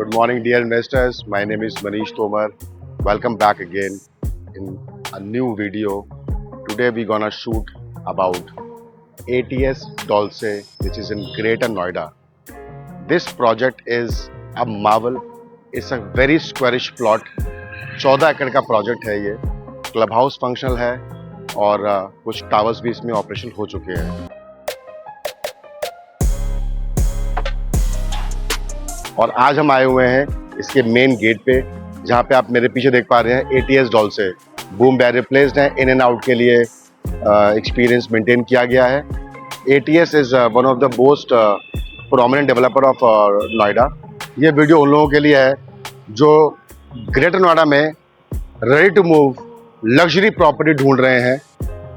Good morning, dear investors. My name is Manish Tomar. Welcome back again in a new video. Today we're gonna shoot about ATS Dolce, which is in Greater Noida. This project is a marvel. It's a very squarish plot. 14 एकड़ का project है ये. Club house functional है और कुछ towers भी इसमें operation हो चुके हैं. और आज हम आए हुए हैं इसके मेन गेट पे, जहाँ पे आप मेरे पीछे देख पा रहे हैं ATS Dolce. Boom barrier placed है. इन एंड आउट के लिए एक्सपीरियंस मेंटेन किया गया है. ATS is one of the most prominent developer of Noida. ये वीडियो उन लोगों के लिए है जो ग्रेटर नोएडा में ready to move luxury property ढूंढ रहे हैं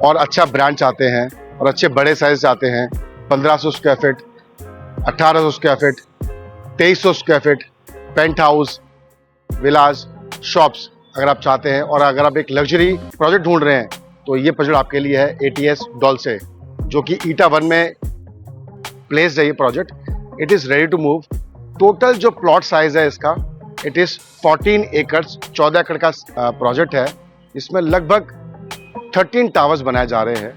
और अच्छा ब्रांड चाहते हैं और अच्छे बड़े साइज चाहते हैं. 1500 square feet, 1800 square feet, 2300 square feet, penthouse, villas, shops अगर आप चाहते हैं और अगर आप एक लग्जरी प्रोजेक्ट ढूंढ रहे हैं तो ये प्रोजेक्ट आपके लिए है. ATS Dolce, जो कि ईटा 1 में प्लेस्ड है ये project. It is ready to move. Total जो प्लॉट साइज है इसका, इट इज़ 14 एकड़्स, 14 एकड़ का प्रोजेक्ट है. इसमें लगभग 13 टावर्स बनाए जा रहे हैं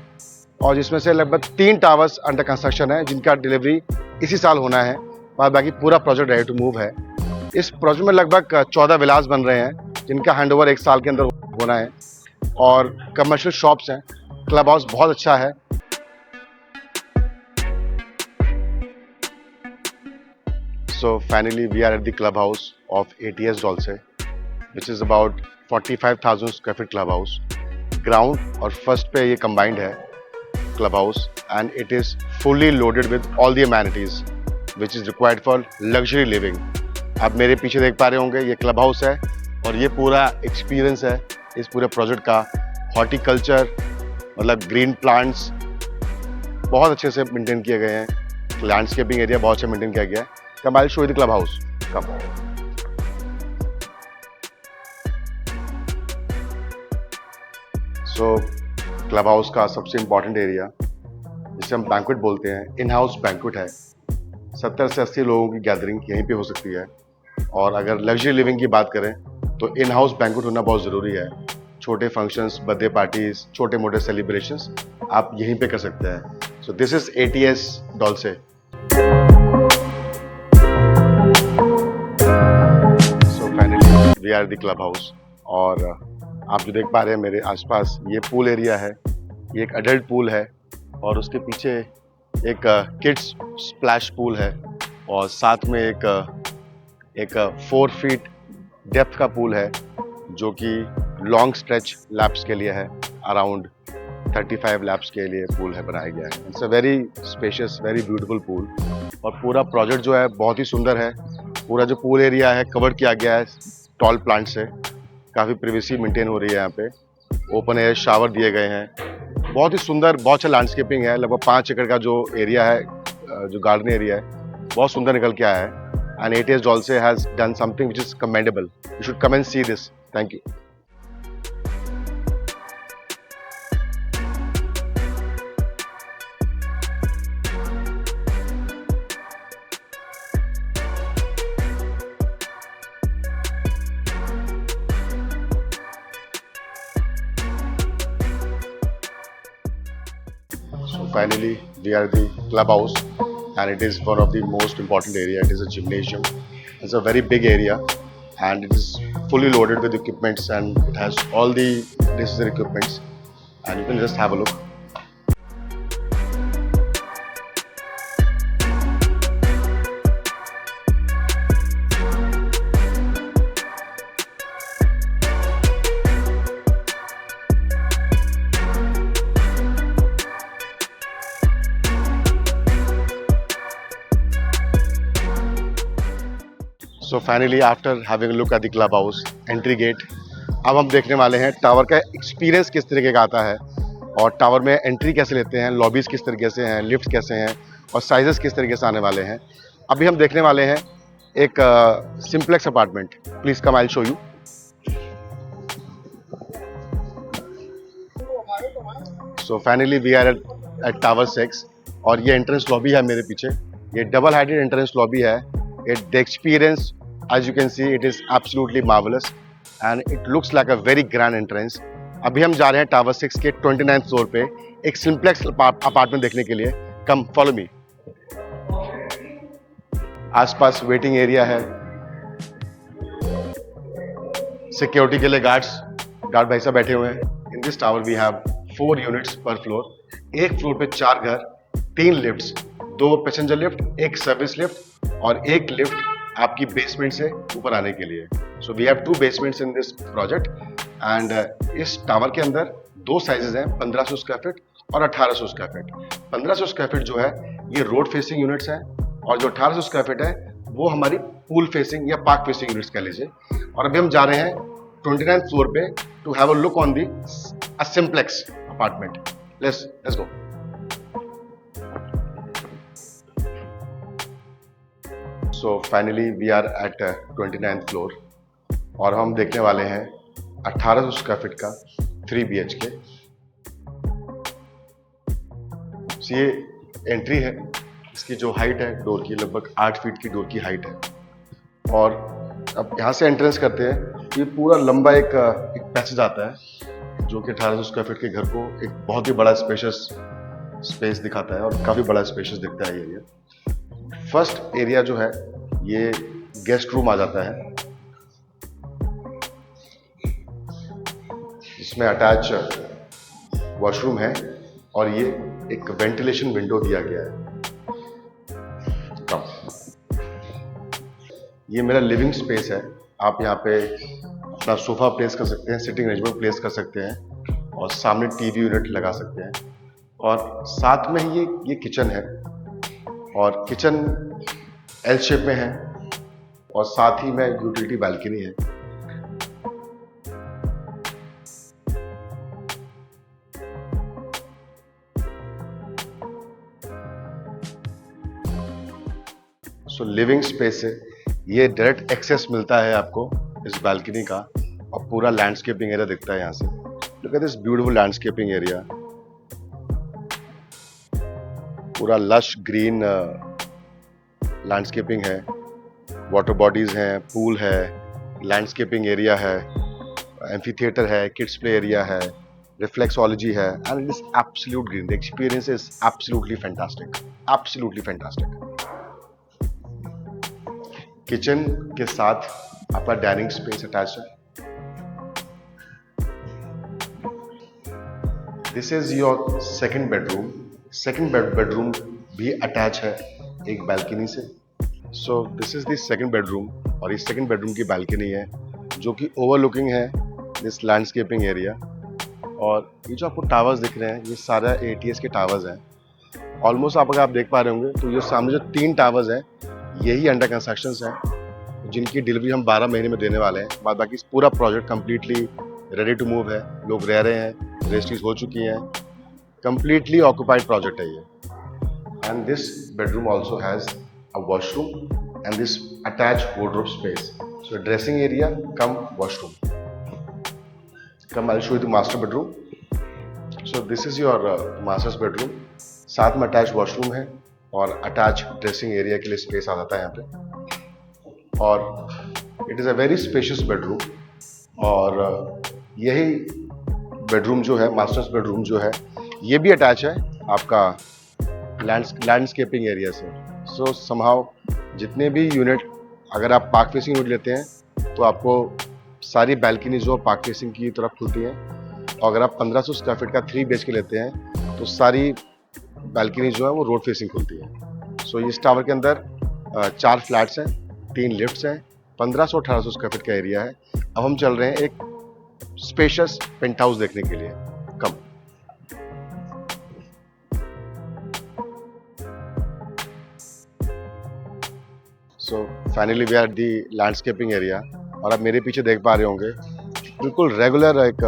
और जिसमें से लगभग 3 टावर्स अंडर कंस्ट्रक्शन है जिनका डिलीवरी इसी साल होना है और बाकी पूरा प्रोजेक्ट रेडी टू मूव है. इस प्रोजेक्ट में लगभग 14 विलास बन रहे हैं जिनका हैंडओवर 1 साल के अंदर होना है और कमर्शियल शॉप्स हैं. क्लब हाउस बहुत अच्छा है. So finally we are at the club house of ATS Dolce, which is about 45,000 square feet club house. Ground और first पे ये combined है club house and it is fully loaded with all the amenities which is required for luxury living. आप मेरे पीछे देख पा रहे होंगे ये क्लब हाउस है और ये पूरा एक्सपीरियंस है इस पूरे प्रोजेक्ट का. हॉर्टिकल्चर मतलब ग्रीन प्लांट्स बहुत अच्छे से मेंटेन किए गए हैं. लैंडस्केपिंग एरिया बहुत अच्छा मेंटेन किया गया है. Come, I'll show you the clubhouse. Come. So, clubhouse का सबसे इम्पोर्टेंट एरिया जिसे हम बैंक्वेट बोलते हैं, इन हाउस बैंक्वेट है. 70 से 80 लोगों की गैदरिंग यहीं पे हो सकती है. और अगर लग्जरी लिविंग की बात करें तो इन हाउस बैंक्वेट होना बहुत ज़रूरी है. छोटे फंक्शंस, बर्थडे पार्टीज, छोटे मोटे सेलिब्रेशंस आप यहीं पे कर सकते हैं. So this is ATS Dolce. We are the club house और आप जो देख पा रहे हैं मेरे आसपास ये पूल एरिया है. ये एक अडल्ट पूल है और उसके पीछे एक किड्स स्प्लैश पूल है और साथ में एक 4 फीट डेप्थ का पूल है जो कि लॉन्ग स्ट्रेच लैप्स के लिए है. अराउंड 35 लैप्स के लिए पूल है बनाया गया है. It's a very spacious, very beautiful pool और पूरा प्रोजेक्ट जो है बहुत ही सुंदर है. पूरा जो पूल एरिया है कवर किया गया है टॉल प्लांट से. काफ़ी प्रिवेसी मेंटेन हो रही है यहाँ पे. ओपन एयर शावर दिए गए हैं. बहुत ही सुंदर, बहुत अच्छा लैंडस्केपिंग है. लगभग 5 एकड़ का जो एरिया है, जो गार्डन एरिया है, बहुत सुंदर निकल के आया है. And ATS Dolce has done something which is commendable. You should come and see this. Thank you. Finally, we are the clubhouse and it is one of the most important area. It is a gymnasium. It's a very big area and it is fully loaded with equipments and it has all the necessary equipments and you can just have a look. So finally, after having a look at the club house, entry gate, अब हम देखने वाले हैं tower का experience किस तरीके का आता है और टावर में एंट्री कैसे लेते हैं, लॉबीज़ किस तरीके से हैं, लिफ्ट कैसे हैं और साइजेस किस तरीके से आने वाले हैं. अभी हम देखने वाले हैं एक simplex apartment. Please come, I will show you. So finally we are at tower 6 और ये एंट्रेंस लॉबी है मेरे पीछे. ये डबल हाइटेड एंट्रेंस लॉबी है. The experience As you can see, it is absolutely marvelous and it looks like a very grand entrance. अभी हम जा रहे हैं टावर 6 के 29th फ्लोर पे एक सिंप्लेक्स अपार्टमेंट देखने के लिए. कम फॉलो मी. आसपास वेटिंग एरिया है, सिक्योरिटी के लिए गार्ड भाई साहब बैठे हुए हैं. In this tower we have 4 units per floor. एक फ्लोर पे 4 घर, 3 लिफ्ट्स, 2 पैसेंजर लिफ्ट, एक सर्विस लिफ्ट और एक लिफ्ट आपकी बेसमेंट से ऊपर आने के लिए. So we have 2 basements in this project and इस टावर के अंदर 2 साइजेस हैं, 1500 स्क्वायर फीट और 1800 स्क्वायर फीट. 1500 स्क्वायर फीट जो है ये रोड फेसिंग यूनिट्स हैं और जो 1800 स्क्वायर फीट है वो हमारी पूल फेसिंग या पार्क फेसिंग यूनिट्स कह लीजिए. और अभी हम जा रहे हैं 29th फ्लोर पे to have a look on the a simplex apartment. Let's go. So finally we are at 29th floor और हम देखने वाले हैं 1800 स्क्वायर फीट का 3 BHK. ये एंट्री है. इसकी जो हाइट है डोर की लगभग 8 फीट की डोर की हाइट है. और अब यहाँ से एंट्रेंस करते हैं. ये पूरा लंबा एक पैसेज आता है जो कि 1800 स्क्वायर फीट के घर को एक बहुत ही बड़ा स्पेशियस स्पेस दिखाता है और काफ़ी बड़ा स्पेशियस दिखता है ये एरिया. फर्स्ट एरिया जो है ये गेस्ट रूम आ जाता है जिसमें अटैच वॉशरूम है और ये एक वेंटिलेशन विंडो दिया गया है. ये मेरा लिविंग स्पेस है. आप यहाँ पे अपना सोफा प्लेस कर सकते हैं, सिटिंग अरेंजमेंट प्लेस कर सकते हैं और सामने टीवी यूनिट लगा सकते हैं. और साथ में ही ये किचन है और किचन एल शेप में है और साथ ही में यूटिलिटी बालकनी है. सो लिविंग स्पेस से ये डायरेक्ट एक्सेस मिलता है आपको इस बालकनी का और पूरा लैंडस्केपिंग एरिया दिखता है यहाँ से. Look at this beautiful landscaping area. पूरा लश ग्रीन लैंडस्केपिंग है, वाटर बॉडीज हैं, पूल है, लैंडस्केपिंग एरिया है, एम्फी थिएटर है, किड्स प्ले एरिया है, रिफ्लेक्सोलॉजी है and it is absolute green. The experience is absolutely fantastic, absolutely fantastic. Kitchen के साथ आपका डाइनिंग स्पेस अटैच है. This is your second bedroom. Second bedroom भी attach है एक बालकनी से. सो this is the second bedroom और इस सेकंड बेडरूम की बालकनी है जो कि ओवरलुकिंग है दिस लैंडस्केपिंग एरिया. और ये जो आपको टावर्स दिख रहे हैं ये सारा ATS के टावर्स हैं. ऑलमोस्ट अगर आप देख पा रहे होंगे तो ये सामने जो 3 टावर्स हैं यही अंडर कंस्ट्रक्शन हैं जिनकी डिलीवरी हम 12 महीने में देने वाले हैं. बाद बाकी पूरा project completely ready to move है. लोग रह रहे हैं, रजिस्ट्रीज हो चुकी हैं. कम्प्लीटली ऑक्यूपाइड प्रोजेक्ट है ये. And this bedroom also has a washroom and this attach wardrobe space. So dressing area come washroom. Come I show you the master bedroom. So this is your masters bedroom. साथ में attach washroom है और attach dressing area के लिए space आ जाता है यहाँ पे. और it is a very spacious bedroom. और यही बेडरूम जो है, मास्टर्स बेडरूम जो है, ये भी अटैच है आपका लैंडस्केपिंग एरिया से. सो समहाउ जितने भी यूनिट अगर आप पार्क फेसिंग यूनिट लेते हैं तो आपको सारी बालकनी जो पार्क फेसिंग की तरफ खुलती हैं. और अगर आप 1500 स्क्वायर फीट का 3 BHK लेते हैं तो सारी बालकनी जो है वो रोड फेसिंग खुलती है. सो इस टावर के अंदर 4 फ्लैट्स हैं, 3 लिफ्ट्स हैं, 1500-1800 स्क्वायर फीट का एरिया है. अब हम चल रहे हैं एक स्पेशियस पेंट हाउस देखने के लिए. Come. So finally we are the landscaping area. और आप मेरे पीछे देख पा रहे होंगे बिल्कुल रेगुलर एक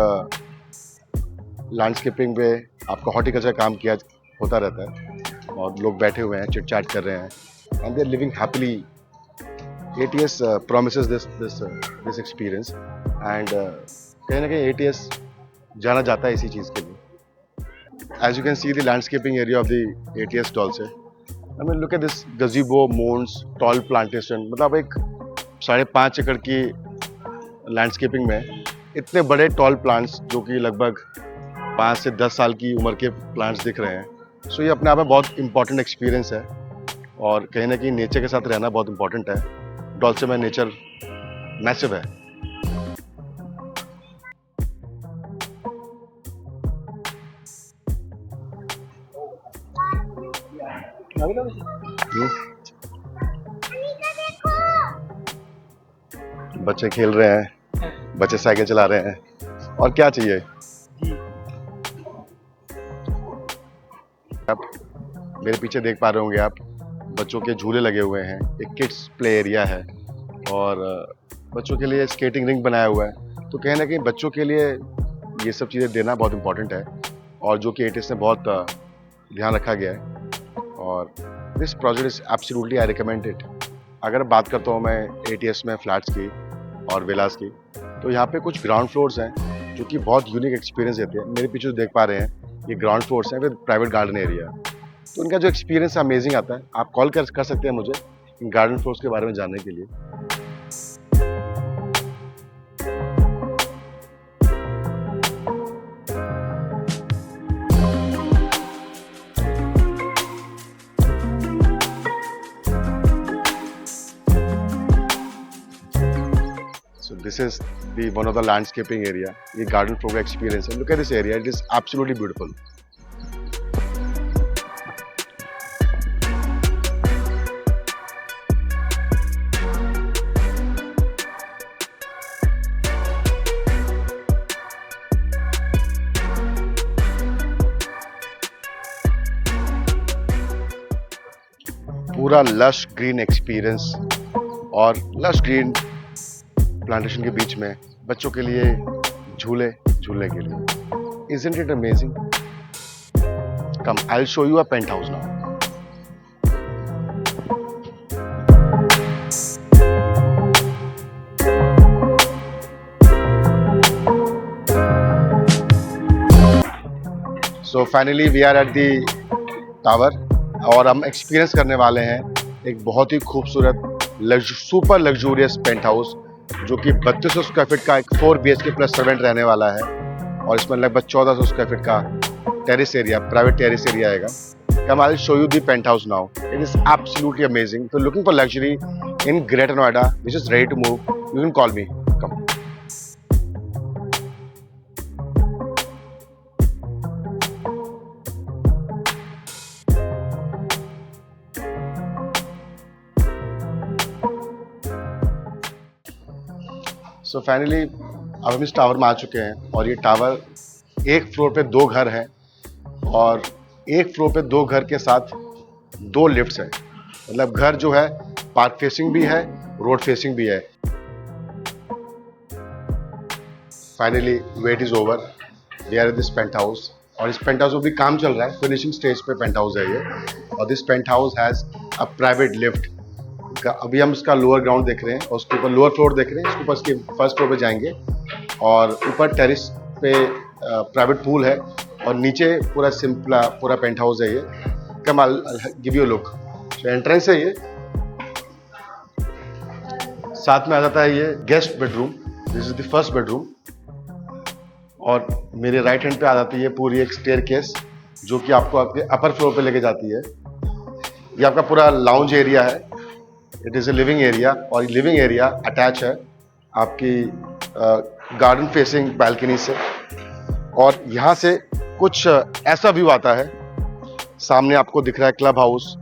लैंडस्केपिंग पे आपका हॉर्टिकल्चर काम किया होता रहता है और लोग बैठे हुए हैं, चिट चैट कर रहे हैं and they are living happily. ATS promises this experience and कहीं ना कहीं ATS जाना जाता है इसी चीज़ के लिए. As you can see the landscaping area of the ATS Dolce. I mean look at this gazebo, mounds, tall plantation. मतलब एक 5.5 एकड़ की लैंडस्केपिंग में इतने बड़े टॉल प्लांट्स जो कि लगभग 5 से 10 साल की उम्र के प्लांट्स दिख रहे हैं। सो ये अपने आप में बहुत इंपॉर्टेंट एक्सपीरियंस है और कहीं ना कहीं नेचर के साथ रहना बहुत इंपॉर्टेंट है। डॉल्से में नेचर मैसिव है। बच्चे खेल रहे हैं, बच्चे साइकिल चला रहे हैं, और क्या चाहिए। आप मेरे पीछे देख पा रहे होंगे आप, बच्चों के झूले लगे हुए हैं, एक किड्स प्ले एरिया है और बच्चों के लिए स्केटिंग रिंग बनाया हुआ है। तो कहीं ना कहीं बच्चों के लिए ये सब चीज़ें देना बहुत इंपॉर्टेंट है और जो कि एटीएस ने बहुत ध्यान रखा गया है। और this project is absolutely I recommend it. अगर बात करता हूँ मैं एटीएस में फ्लैट्स की और विलास की, तो यहाँ पे कुछ ग्राउंड फ्लोर्स हैं जो कि बहुत यूनिक एक्सपीरियंस देते हैं। मेरे पीछे जो देख पा रहे हैं ये ग्राउंड फ्लोर्स हैं विद प्राइवेट गार्डन एरिया। तो इनका जो एक्सपीरियंस अमेजिंग आता है। आप कॉल कर सकते हैं मुझे इन गार्डन फ्लोर्स के बारे में जानने के लिए। So this is the one of the landscaping area. ये garden floor का experience है. Look at this area. It is absolutely beautiful. पूरा लश ग्रीन एक्सपीरियंस और लश ग्रीन प्लांटेशन के बीच में बच्चों के लिए झूले झूलने के लिए। Isn't it amazing? Come, I'll show you a penthouse now. So finally we are at the tower और हम एक्सपीरियंस करने वाले हैं एक बहुत ही खूबसूरत सुपर लग्जूरियस पेंट हाउस जो कि 3200 स्क्वायर फीट का एक 4 BHK प्लस सर्वेंट रहने वाला है और इसमें लगभग 1400 स्क्वायर फीट का terrace area, private terrace area आएगा। Come, I'll show you the penthouse now. It is absolutely amazing. If you're looking for luxury in Greater Noida, which is ready to move, you can call me. Come. So finally अब हम इस tower में आ चुके हैं और ये tower एक floor पे 2 घर हैं और एक फ्लोर पे 2 घर के साथ 2 लिफ्ट्स हैं। मतलब घर जो है पार्क फेसिंग भी है, रोड फेसिंग भी है। Finally wait is over, we are in this penthouse और इस पेंट हाउस में भी काम चल रहा है, फिनिशिंग स्टेज पे पेंट हाउस है ये। और this penthouse has a private lift. अभी हम इसका लोअर ग्राउंड देख रहे हैं और उसके ऊपर लोअर फ्लोर देख रहे हैं। इसके ऊपर इसके फर्स्ट फ्लोर पे जाएंगे और ऊपर टेरिस पे प्राइवेट पूल है और नीचे पूरा सिंपल पूरा पेंट हाउस है ये। Come I give you look. Entrance है ये, साथ में आ जाता है ये guest bedroom. This is the first bedroom और मेरे राइट हैंड पे आ जाती है पूरी एक स्टेयरकेस जो कि आपको आपके अपर फ्लोर पे लेके जाती है। ये आपका पूरा लाउंज एरिया है। It is a living area और लिविंग एरिया अटैच है आपकी गार्डन फेसिंग बालकनी से और यहाँ से कुछ ऐसा व्यू आता है। सामने आपको दिख रहा है क्लब हाउस,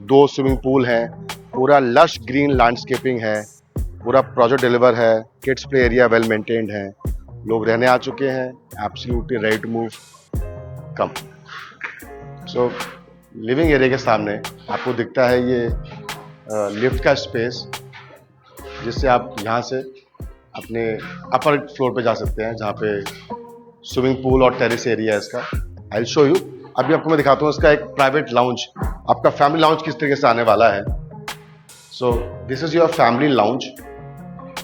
2 स्विमिंग पूल हैं, पूरा लश ग्रीन लैंडस्केपिंग है, पूरा प्रोजेक्ट डिलीवर है, kids play area well maintained है, लोग रहने आ चुके हैं, absolutely ready to move. Come. So living area के सामने आपको दिखता है ये लिफ्ट का स्पेस जिससे आप यहाँ से अपने अपर फ्लोर पे जा सकते हैं जहाँ पे स्विमिंग पूल और टेरिस एरिया है इसका। आई विल शो यू। अभी आपको मैं दिखाता हूँ इसका एक प्राइवेट लाउंज, आपका फैमिली लाउंज किस तरीके से आने वाला है। So this is your family lounge.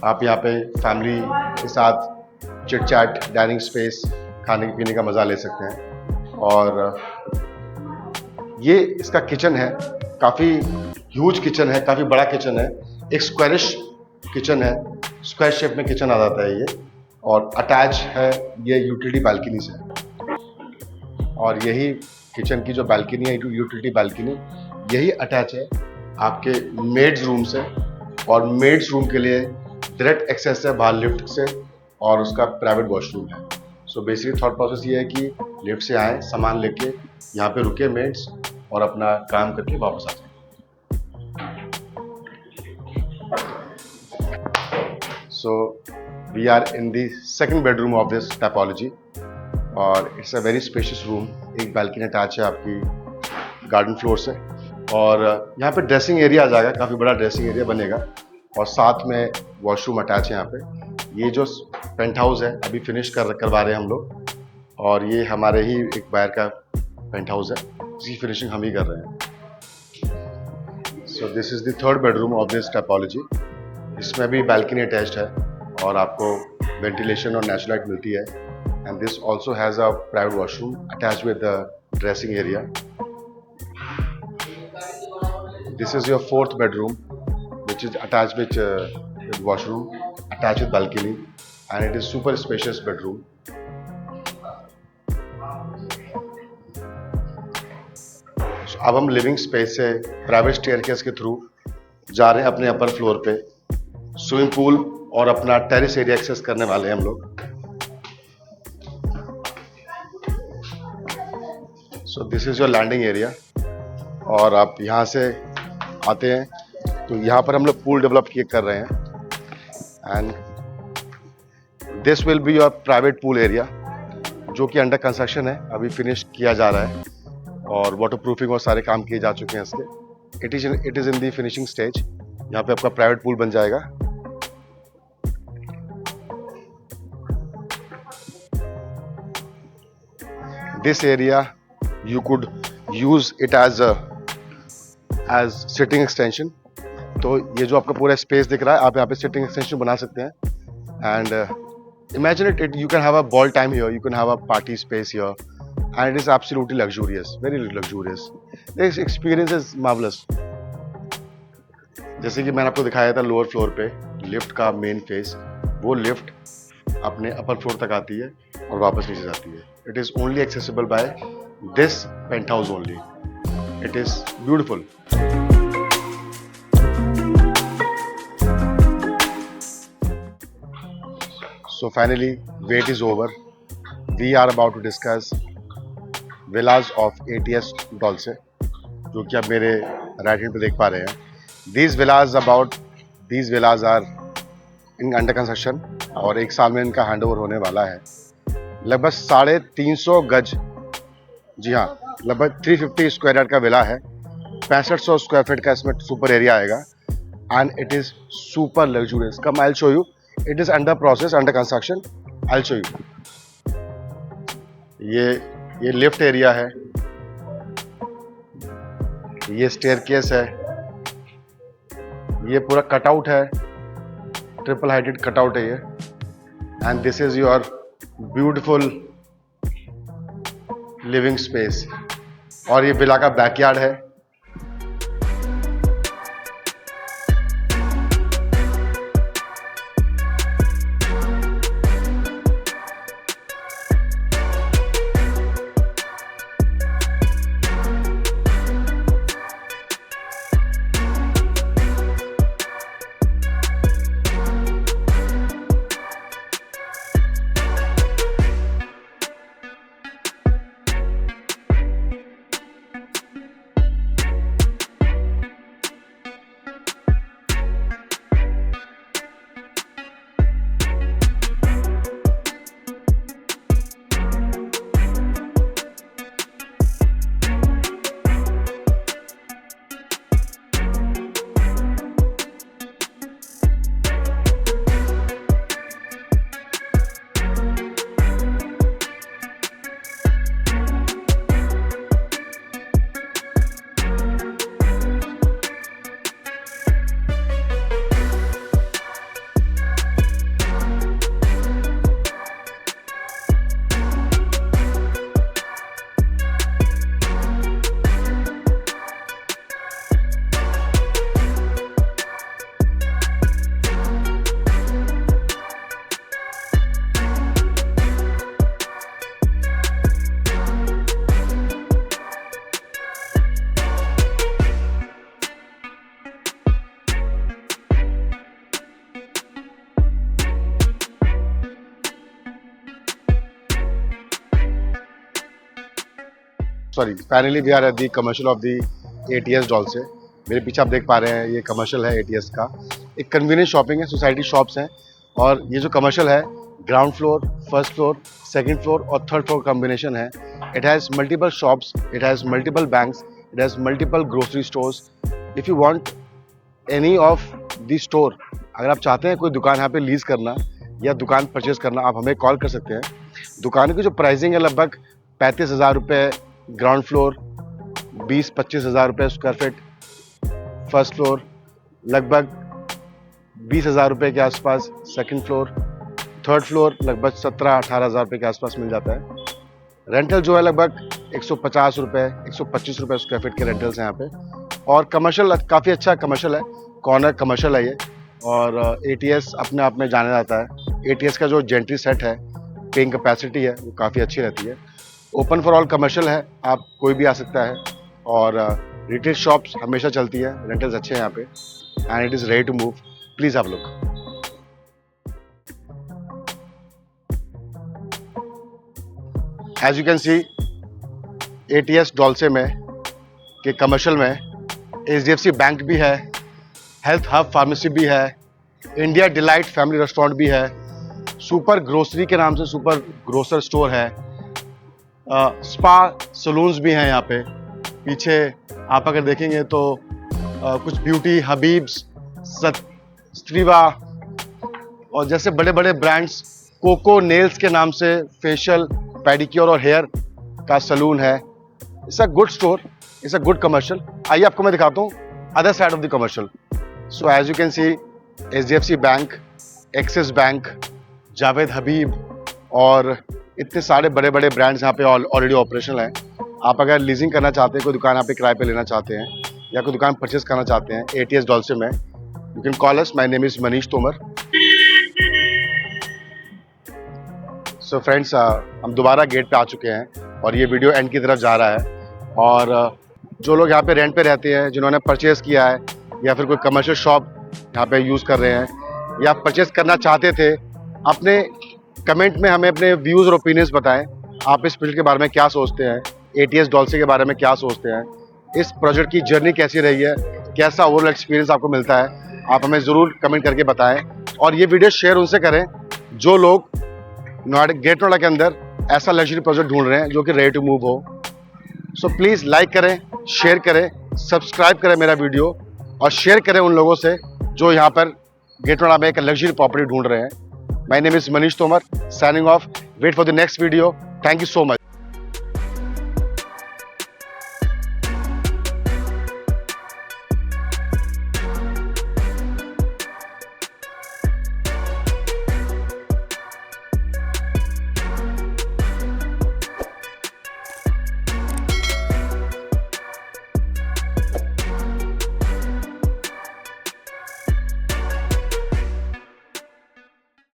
आप यहाँ पे फैमिली के साथ चिट चैट, डाइनिंग स्पेस, खाने पीने का मज़ा ले सकते हैं। और ये इसका किचन है, काफ़ी ह्यूज किचन है, काफ़ी बड़ा किचन है। एक स्क्वायरिश किचन है, स्क्वायर शेप में किचन आ जाता है ये, और अटैच है ये यूटिलिटी बालकनी से। और यही किचन की जो बालकनी है, यूटिलिटी बालकनी, यही अटैच है आपके मेड्स रूम से, और मेड्स रूम के लिए डायरेक्ट एक्सेस है बाहर लिफ्ट से, और उसका प्राइवेट वॉशरूम है। सो बेसिकली थॉट प्रोसेस ये है कि लिफ्ट से आए, सामान लेके यहाँ पे रुके मेड्स, और अपना काम करके वापस आ जाए। So we are in the second bedroom of this typology, और it's a very spacious room। एक बालकनी अटैच है आपकी गार्डन फ्लोर से, और यहाँ पे ड्रेसिंग एरिया आ जाएगा, काफ़ी बड़ा ड्रेसिंग एरिया बनेगा, और साथ में वॉशरूम अटैच है यहाँ पे। ये जो पेंट हाउस है अभी फिनिश करवा रहे हैं हम लोग, और ये हमारे ही एक बायर का पेंट हाउस है, इसकी फिनिशिंग हम ही कर रहे हैं। So this is the third bedroom of this typology. इसमें भी बालकनी अटैच्ड है, और आपको वेंटिलेशन और नेचुरल लाइट मिलती है। And this also has a private washroom attach with the dressing area. This is your fourth bedroom which is attached with washroom, attached with balcony, and it is super spacious bedroom. अब हम living space से private staircase के through जा रहे हैं अपने upper floor पे। Swimming pool और अपना टेरेस एरिया एक्सेस करने वाले हैं हम लोग। So this is your landing area, और आप यहाँ से आते हैं तो यहाँ पर हम लोग पूल डेवलप कर रहे हैं। And this will be your private pool area, जो कि अंडर कंस्ट्रक्शन है, अभी फिनिश किया जा रहा है, और वाटर प्रूफिंग और सारे काम किए जा चुके हैं इसके। It is in the finishing stage. यहाँ पे आपका प्राइवेट पूल बन जाएगा। This area you could use it as sitting extension. तो ये जो आपका पूरा स्पेस दिख रहा है, आप यहाँ पे सिटिंग एक्सटेंशन बना सकते हैं। And imagine it you can have a ball time here, you can have a party space here, and it is absolutely luxurious, very luxurious. This experience is marvelous. जैसे कि मैंने आपको दिखाया था लोअर फ्लोर पे लिफ्ट का main face, वो lift अपने अपर फ्लोर तक आती है और वापस नीचे जाती है। It is only accessible by this penthouse only. It is beautiful. So finally, wait is over. We are about to discuss villas of ATS Dolce, जो कि आप मेरे राइट हैंड पे देख पा रहे हैं। These villas are in under construction, और एक साल में इनका हैंड ओवर होने वाला है। लगभग 350 गज, जी हाँ, लगभग 350 स्क्वायर यार्ड का विला है। 6500 स्क्वायर फीट का इसमें सुपर एरिया आएगा, and it is super luxurious. Come I will show you, it is under process, under construction. I will show you. ये लिफ्ट एरिया है, ये स्टेयरकेस है, ये पूरा कटआउट है, ट्रिपल हाइटेड कटआउट है ये। And this is your beautiful living space, और ये विला का बैकयार्ड है। Sorry, finally we are at the commercial of the ATS Dolce. मेरे पीछे आप देख पा रहे हैं ये कमर्शियल है ATS का। एक कन्वीनियंस शॉपिंग है, सोसाइटी शॉप्स हैं, और ये जो कमर्शियल है ground floor, first floor, second floor और थर्ड फ्लोर कॉम्बिनेशन है। It has multiple shops, it has multiple banks, it has multiple grocery stores. If you want any of the store, अगर आप चाहते हैं कोई दुकान यहाँ पे लीज करना या दुकान परचेज करना, आप हमें कॉल कर सकते हैं। दुकान की जो प्राइसिंग है लगभग 35,000 रुपये ग्राउंड फ्लोर, 20-25 हज़ार रुपये स्क्वायर फीट फर्स्ट फ्लोर, लगभग 20,000 रुपये के आसपास सेकंड फ्लोर, थर्ड फ्लोर लगभग 17-18 हज़ार रुपये के आसपास मिल जाता है। रेंटल जो है लगभग 150 रुपये, 125 रुपये स्क्वायर फीट के रेंटल्स हैं यहाँ पे। और कमर्शियल काफ़ी अच्छा कमर्शियल है, कॉर्नर कमर्शियल है ये, और ATS अपने आप में जाना जाता है। ATS का जो जेंट्री सेट है, पेइंग कैपेसिटी है, वो काफ़ी अच्छी रहती है। ओपन फॉर ऑल कमर्शियल है, आप कोई भी आ सकता है, और रिटेल शॉप्स हमेशा चलती है, रेंटल्स अच्छे हैं यहाँ पे, and it is ready to move. Please have a look. As you can see ATS Dolce में के कमर्शियल में HDFC बैंक भी है, हेल्थ हब फार्मेसी भी है, इंडिया डिलाइट फैमिली रेस्टोरेंट भी है, सुपर ग्रोसरी के नाम से सुपर ग्रोसर स्टोर है, स्पा सलून्स भी हैं यहाँ पे। पीछे आप अगर देखेंगे तो कुछ ब्यूटी हबीब्स, स्त्रीवा और जैसे बड़े बड़े ब्रांड्स, कोको नेल्स के नाम से फेशियल, पेडिक्योर और हेयर का सलून है। It's a good store, it's a good commercial. आइए आपको मैं दिखाता हूँ other side of the commercial. So as you can see HDFC bank, Axis bank, Javed Habib और इतने सारे बड़े बड़े ब्रांड्स यहाँ पे ऑलरेडी ऑपरेशनल हैं। आप अगर लीजिंग करना चाहते हैं, कोई दुकान यहाँ पे किराए पे लेना चाहते हैं या कोई दुकान परचेज करना चाहते हैं ATS डॉल्से में, you can call us. My name is Manish Tomar. So friends, हम दोबारा गेट पे आ चुके हैं और ये वीडियो एंड की तरफ जा रहा है। और जो लोग यहाँ पे रेंट पे रहते हैं, जिन्होंने परचेज़ किया है या फिर कोई कमर्शियल शॉप यहाँ पे यूज़ कर रहे हैं या परचेज़ करना चाहते थे, अपने कमेंट में हमें अपने व्यूज़ और ओपिनियंस बताएं। आप इस प्रोजेक्ट के बारे में क्या सोचते हैं, ATS डॉल्से के बारे में क्या सोचते हैं, इस प्रोजेक्ट की जर्नी कैसी रही है, कैसा ओवरऑल एक्सपीरियंस आपको मिलता है, आप हमें ज़रूर कमेंट करके बताएं। और ये वीडियो शेयर उनसे करें जो लोग नोएडा, गेट नोएडा के अंदर ऐसा लग्जरी प्रोजेक्ट ढूंढ रहे हैं जो कि रेडी टू मूव हो। सो प्लीज़ लाइक करें, शेयर करें, सब्सक्राइब करें मेरा वीडियो, और शेयर करें उन लोगों से जो यहाँ पर गेट नोएडा में एक लग्जरी प्रॉपर्टी ढूंढ रहे हैं। My name is Manish Tomar, signing off. Wait for the next video. Thank you so much.